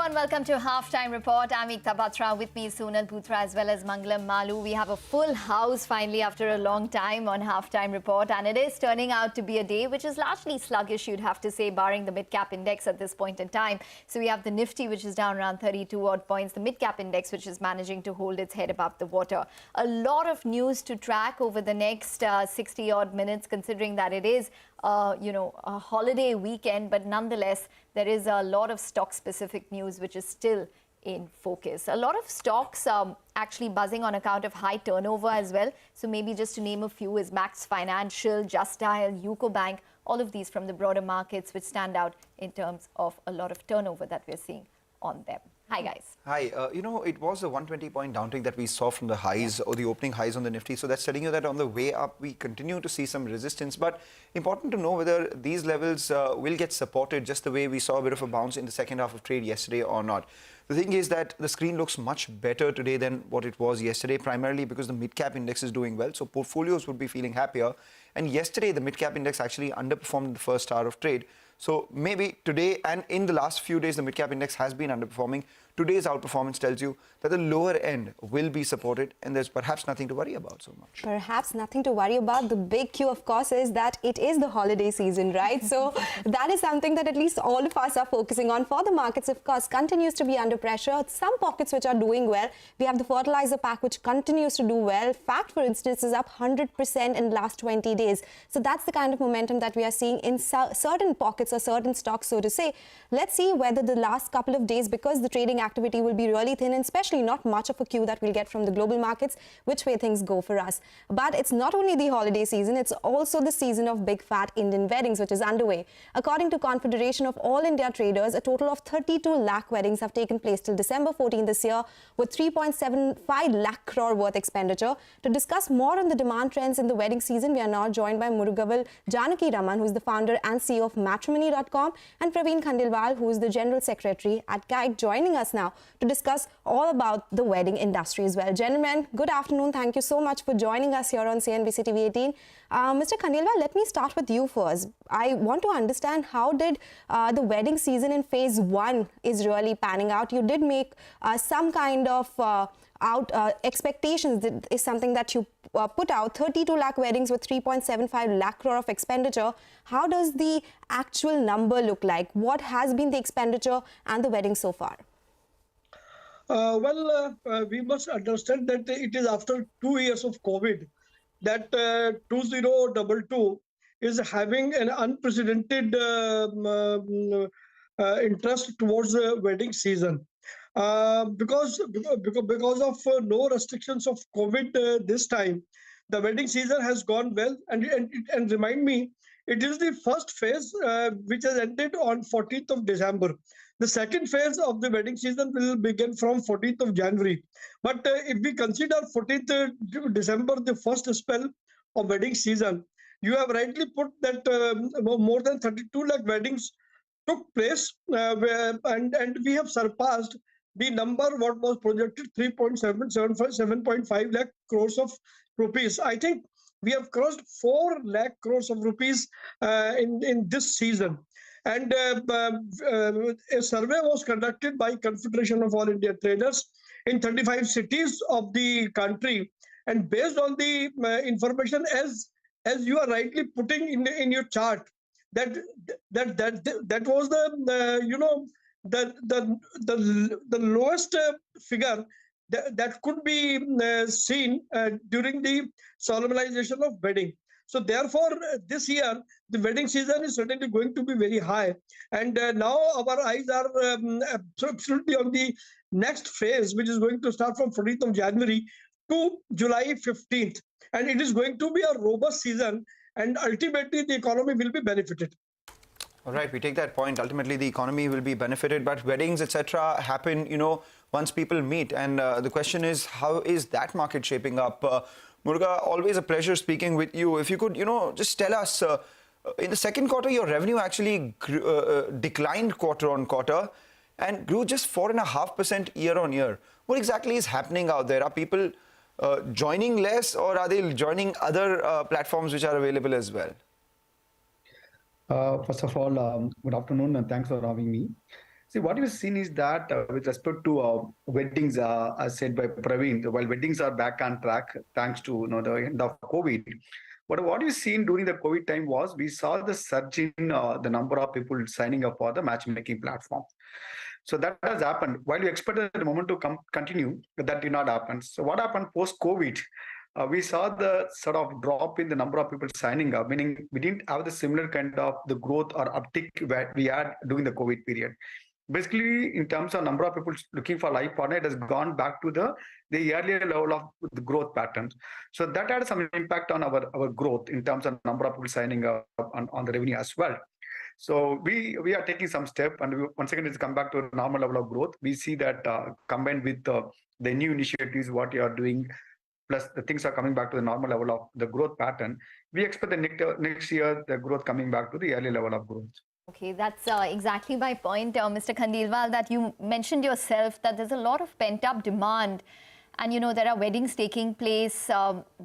and welcome to Halftime Report. I'm Ekta Batra, with me Sonal Putra as well as Mangalam Malu. We have a full house finally after a long time on Halftime Report, and it is turning out to be a day which is largely sluggish, you'd have to say, barring the mid-cap index at this point in time. So we have the Nifty, which is down around 32 odd points, the mid-cap index, which is managing to hold its head above the water. A lot of news to track over the next 60 odd minutes, considering that it is a holiday weekend, but nonetheless, there is a lot of stock-specific news which is still in focus. A lot of stocks actually buzzing on account of high turnover as well. So maybe just to name a few is Max Financial, Just Dial, UCO Bank, all of these from the broader markets which stand out in terms of a lot of turnover that we're seeing on them. Hi, guys. Hi. It was a 120-point downtick that we saw from the highs or the opening highs on the Nifty. So that's telling you that on the way up, we continue to see some resistance. But important to know whether these levels will get supported just the way we saw a bit of a bounce in the second half of trade yesterday or not. The thing is that the screen looks much better today than what it was yesterday, primarily because the mid-cap index is doing well. So portfolios would be feeling happier. And yesterday, the mid-cap index actually underperformed the first hour of trade. So maybe today and in the last few days, the mid-cap index has been underperforming. Today's outperformance tells you that the lower end will be supported and there's perhaps nothing to worry about so much. Perhaps nothing to worry about. The big cue, of course, is that it is the holiday season, right? So that is something that at least all of us are focusing on. For the markets, of course, continues to be under pressure. Some pockets which are doing well. We have the fertilizer pack, which continues to do well. Fact, for instance, is up 100% in the last 20 days. So that's the kind of momentum that we are seeing in certain pockets or certain stocks, so to say. Let's see whether the last couple of days, because the trading activity will be really thin and especially not much of a cue that we'll get from the global markets, which way things go for us. But it's not only the holiday season, it's also the season of big fat Indian weddings, which is underway. According to Confederation of All India Traders, a total of 32 lakh weddings have taken place till December 14 this year, with 3.75 lakh crore worth expenditure. To discuss more on the demand trends in the wedding season, we are now joined by Murugavel Janakiraman, who is the founder and CEO of Matrimony.com, and Praveen Khandelwal, who is the General Secretary at CAIT, joining us now to discuss all about the wedding industry as well. Gentlemen, good afternoon. Thank you so much for joining us here on CNBC-TV18. Mr. Khandelwal, let me start with you first. I want to understand how did the wedding season in phase 1 is really panning out. You did make some kind of expectations. That is something that you put out, 32 lakh weddings with 3.75 lakh crore of expenditure. How does the actual number look like? What has been the expenditure and the wedding so far? We must understand that it is after 2 years of COVID that 2022 is having an unprecedented interest towards the wedding season. Because of no restrictions of COVID this time, the wedding season has gone well. And remind me, it is the first phase which has ended on 14th of December. The second phase of the wedding season will begin from 14th of January. But if we consider 14th December the first spell of wedding season, you have rightly put that more than 32 lakh weddings took place, and we have surpassed the number what was projected, 7.5 lakh crores of rupees. I think we have crossed 4 lakh crores of rupees in this season. And a survey was conducted by Confederation of All India Traders in 35 cities of the country. And based on the information, as you are rightly putting in your chart, that was the lowest figure that could be seen during the solemnization of wedding. So therefore, this year, the wedding season is certainly going to be very high. And now our eyes are absolutely on the next phase, which is going to start from 14th of January to July 15th. And it is going to be a robust season, and ultimately the economy will be benefited. All right, we take that point. Ultimately, the economy will be benefited, but weddings, etc., happen, once people meet. And the question is, how is that market shaping up? Muruga, always a pleasure speaking with you. If you could, just tell us, in the second quarter, your revenue actually declined quarter on quarter and grew just 4.5% year on year. What exactly is happening out there? Are people joining less, or are they joining other platforms which are available as well? First of all, good afternoon and thanks for having me. See, what we've seen is that with respect to weddings, as said by Praveen, while weddings are back on track thanks to the end of COVID, but what we've seen during the COVID time was we saw the surge in the number of people signing up for the matchmaking platform. So that has happened. While we expected the moment to continue, that did not happen. So what happened post-COVID? We saw the sort of drop in the number of people signing up, meaning we didn't have the similar kind of the growth or uptick that we had during the COVID period. Basically, in terms of number of people looking for life partner, it has gone back to the earlier level of the growth patterns. So that had some impact on our growth in terms of number of people signing up on the revenue as well. So we are taking some step, and once again, it's come back to a normal level of growth. We see that combined with the new initiatives, what you are doing, plus the things are coming back to the normal level of the growth pattern. We expect the next year the growth coming back to the earlier level of growth. Okay, that's exactly my point, Mr. Khandelwal, that you mentioned yourself that there's a lot of pent-up demand, and there are weddings taking place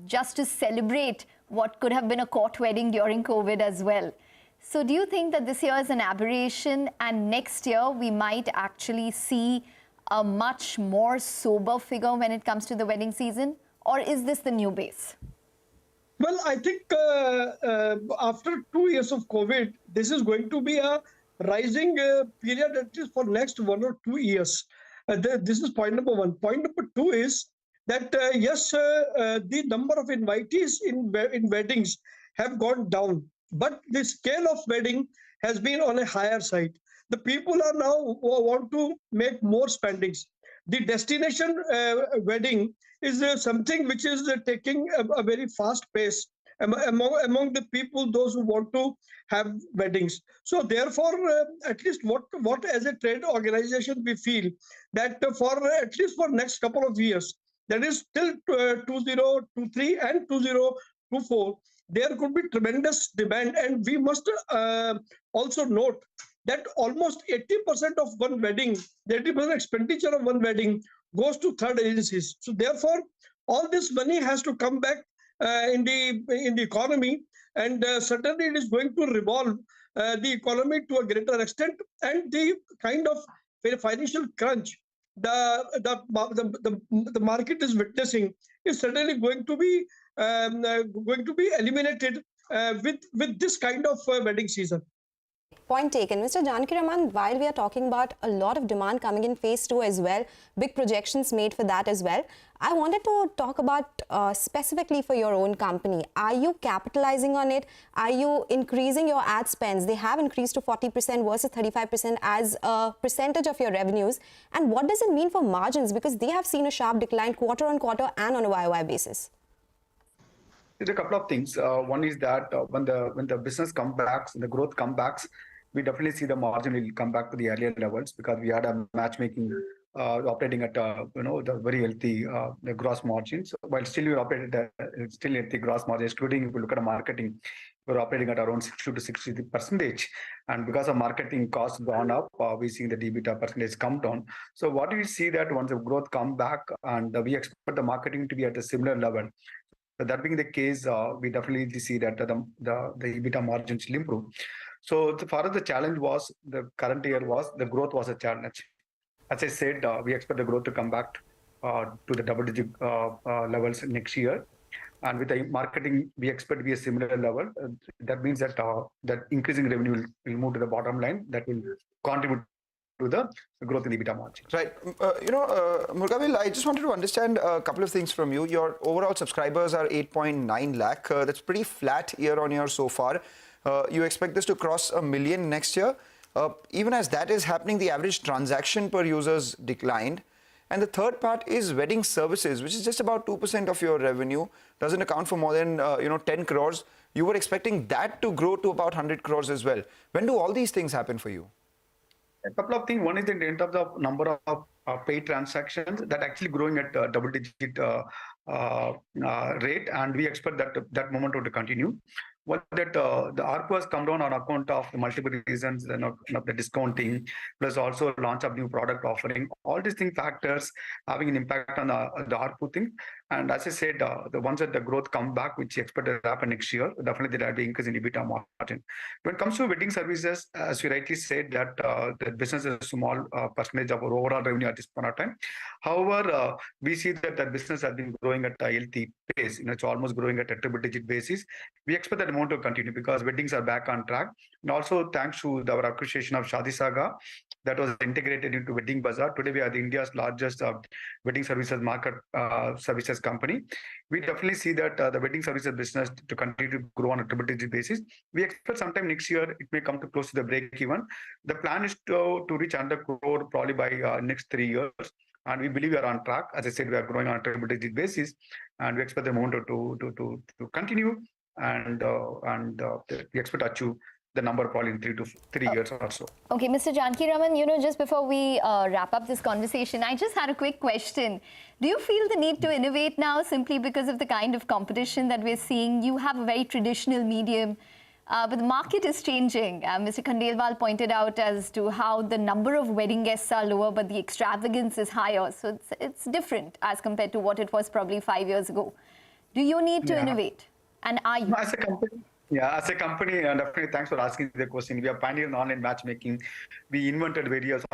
just to celebrate what could have been a court wedding during COVID as well. So do you think that this year is an aberration and next year we might actually see a much more sober figure when it comes to the wedding season? Or is this the new base? Well, I think after 2 years of COVID, this is going to be a rising period at least for next 1 or 2 years. This is point number one. Point number two is that yes, the number of invitees in weddings have gone down, but the scale of wedding has been on a higher side. The people are now want to make more spendings. The destination wedding is something which is taking a very fast pace among the people, those who want to have weddings. So therefore, at least what as a trade organization we feel that for at least for next couple of years, that is till 2023 and 2024, there could be tremendous demand. And we must also note that almost 80% of one wedding, the 80% expenditure of one wedding goes to third agencies. So therefore, all this money has to come back in the economy, and certainly it is going to revolve the economy to a greater extent, and the kind of financial crunch the market is witnessing is certainly going to be eliminated with this kind of wedding season. Point taken. Mr. Janakiraman, while we are talking about a lot of demand coming in phase 2 as well, big projections made for that as well, I wanted to talk about specifically for your own company. Are you capitalizing on it? Are you increasing your ad spends? They have increased to 40% versus 35% as a percentage of your revenues. And what does it mean for margins? Because they have seen a sharp decline quarter on quarter and on a YOY basis. There's a couple of things. One is that when the business comes back, the growth comes back, we definitely see the margin will come back to the earlier levels, because we had a matchmaking operating at the very healthy the gross margins. While still we operated still at the gross margin, excluding if you look at the marketing, we're operating at around 60 to 60%. And because of marketing costs gone up, we see the EBITDA percentage come down. So what do we see that once the growth come back, and we expect the marketing to be at a similar level. So that being the case, we definitely see that the EBITDA margins will improve. So far as the challenge was, the current year was, the growth was a challenge. As I said, we expect the growth to come back to the double-digit levels next year. And with the marketing, we expect to be a similar level. That means that that increasing revenue will move to the bottom line. That will contribute to the growth in EBITDA margin. Right. Murugavel, I just wanted to understand a couple of things from you. Your overall subscribers are 8.9 lakh. That's pretty flat year on year so far. You expect this to cross 1 million next year. Even as that is happening, the average transaction per users declined. And the third part is wedding services, which is just about 2% of your revenue, doesn't account for more than 10 crores. You were expecting that to grow to about 100 crores as well. When do all these things happen for you? A couple of things. One is in terms of number of paid transactions that actually growing at a double-digit rate, and we expect that momentum to continue. What that the ARPU has come down on account of the multiple reasons, the discounting, plus also launch of new product offering. All these things factors having an impact on the ARPU thing. And as I said, the ones that the growth come back, which expected to happen next year, definitely there will be increase in EBITDA margin. When it comes to wedding services, as you rightly said, that the business is a small percentage of our overall revenue at this point of time. However, we see that the business has been growing at a healthy pace. It's almost growing at a triple-digit basis. We expect that amount to continue because weddings are back on track. And also, thanks to our acquisition of Shadi Saga, that was integrated into Wedding Bazaar. Today, we are India's largest wedding services market services company. We definitely see that the wedding services business to continue to grow on a triple-digit basis. We expect sometime next year it may come to close to the break even. The plan is to reach 100 crore probably by next 3 years. And we believe we are on track. As I said, we are growing on a triple-digit basis, and we expect the momentum to continue, and we expect to achieve the number probably in 3 years or so. Okay, Mr. Janakiraman, just before we wrap up this conversation, I just had a quick question. Do you feel the need to innovate now simply because of the kind of competition that we're seeing? You have a very traditional medium, but the market is changing. Mr. Khandelwal pointed out as to how the number of wedding guests are lower, but the extravagance is higher. So it's different as compared to what it was probably 5 years ago. Do you need to innovate? And are you? As a company, and definitely thanks for asking the question. We are pioneering online matchmaking. We invented various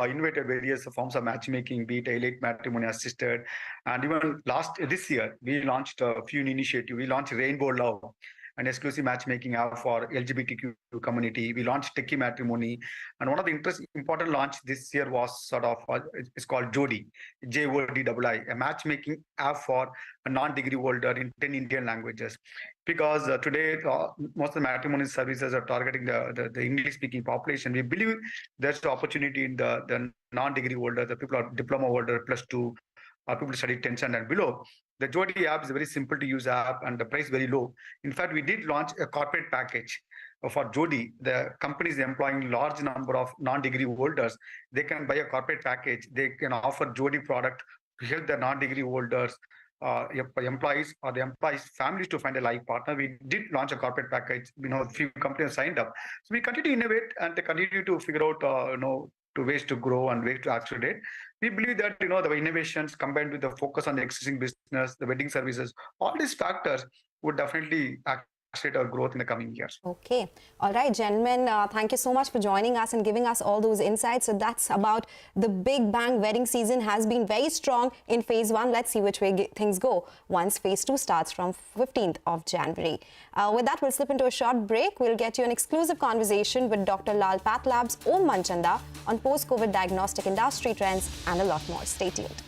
forms of matchmaking, be it elite matrimony assisted. And even this year, we launched a few initiatives. We launched Rainbow Love, an exclusive matchmaking app for LGBTQ community. We launched Techie Matrimony. And one of the important launch this year was it's called Jodi, Jodi, a matchmaking app for a non-degree holder in 10 Indian languages. Because today, most of the matrimony services are targeting the English-speaking population. We believe there's the opportunity in the non-degree holder, the people are diploma holder +2, or people study 10th and below. The Jodi app is a very simple to use app and the price very low. In fact, we did launch a corporate package for Jodi. The company is employing large number of non-degree holders. They can buy a corporate package. They can offer Jodi product to help the non-degree holders, employees or the employees' families to find a life partner. We did launch a corporate package. A few companies signed up. So we continue to innovate and to continue to figure out, to ways to grow and ways to accelerate. We believe that, the innovations combined with the focus on the existing business, the wedding services, all these factors would definitely accelerate our growth in the coming years. Okay. All right, gentlemen, thank you so much for joining us and giving us all those insights. So that's about the Big Bang wedding season has been very strong in phase 1. Let's see which way things go once phase 2 starts from 15th of January. With that, we'll slip into a short break. We'll get you an exclusive conversation with Dr. Lal Pathlab's Om Manchanda on post-COVID diagnostic industry trends and a lot more. Stay tuned.